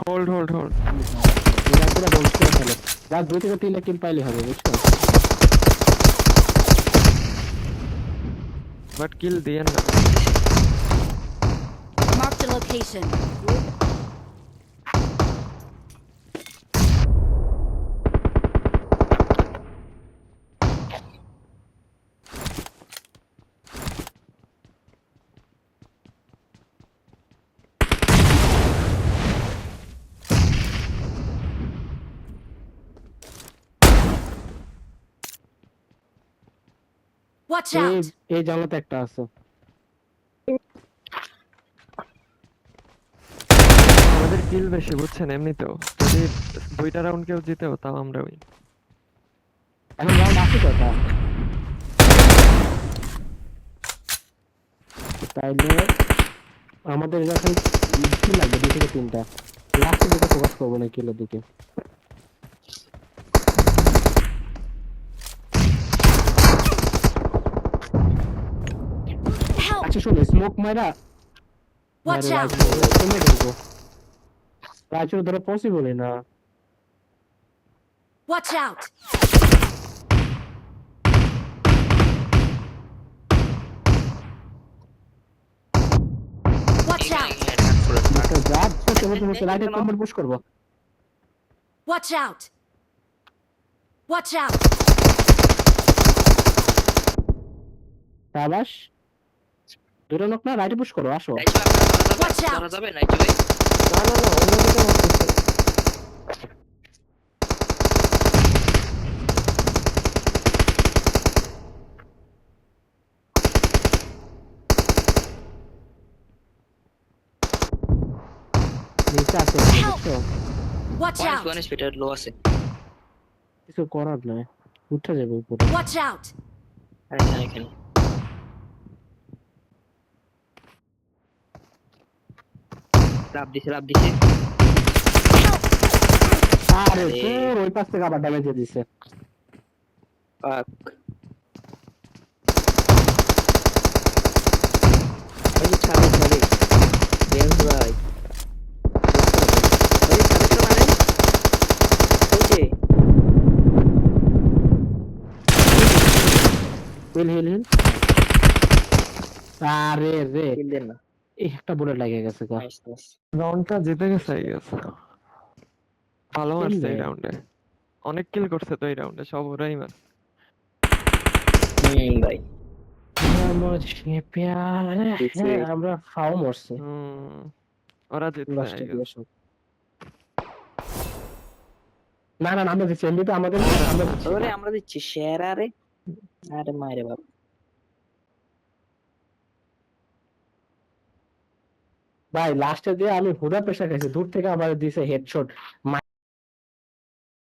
Hold hold hold. এরা পুরো hold করে ফেলে। রাত 2 থেকে 3 কিল পাইলে হবে, বুঝছো? বাট কিল দিয়েন না। Marked a location. Watch এই out! এই জানলাতে একটা আছে। আমাদের কিল বেশি বুঝছেন এমনিতেও। যদি 2টা রাউন্ড কেউ জিতেও তাও আমরা উইন। এখন রাউন্ড আছে কয়টা? তাইলে আমাদের এখন কি লাগবে? 2 থেকে 3টা। লাস্টের দিকে ফোকাস করবো না কিলের দিকে। Help! আচ্ছা শোনো, স্মোক মাইরা Watch out! কমে ধরবো। রাইচুর ধরো পসিবলই না। Watch out! Watch out! যাচ্ছে তুমি রাইটে কম্বল পুশ করবো। Watch out! Watch out! সাবাস, দুটো লোক না, রাইটে পুশ করো, আসো। Watch out! ধরা যাবে নাইজু ভাই? না না না, অন্য দিকে মারতেছে। নিচে আছে এখানে, বুঝছো? Watch out! 1 স্পিডের লো আছে। কিছু করার নাই, উঠে যাবে উপরে। Watch out! এখানে এখানে লাভ দিছে। আরে আরে। তোর ওই পাশ থেকে আবার ড্যামেজ দিছে। পাক ওই যে ছাদে বেঞ্চ ভাই। ওই যে ছাদে তো মারেন। ওই যে হিল। আরে রে, কিল দেন না। এই একটা বুলেট লাগে গেছে গা। Nice nice. রাউন্ডটা জিতে গেছে আই গেস। ভালো মারছে এই কেমনে? রাউন্ডে। অনেক কিল করছে তো এই রাউন্ডে, সব ওরাই মারছে। ভাই দিছে। আমরা ফাও মরছি ওরা জিতছে আই লাস্টে দিয়ে গেস। সব। না না না, আমরা দিচ্ছি এমনিতে আমাদের, আমরা দিচ্ছি। ওরে আমরা দিচ্ছি সেরা রে। আরে মাইরে বাপ। ভাই লাস্টে দিয়ে আমি হুদা প্রেশার খাইছি, দূর থেকে আমার দিছে হেডশট।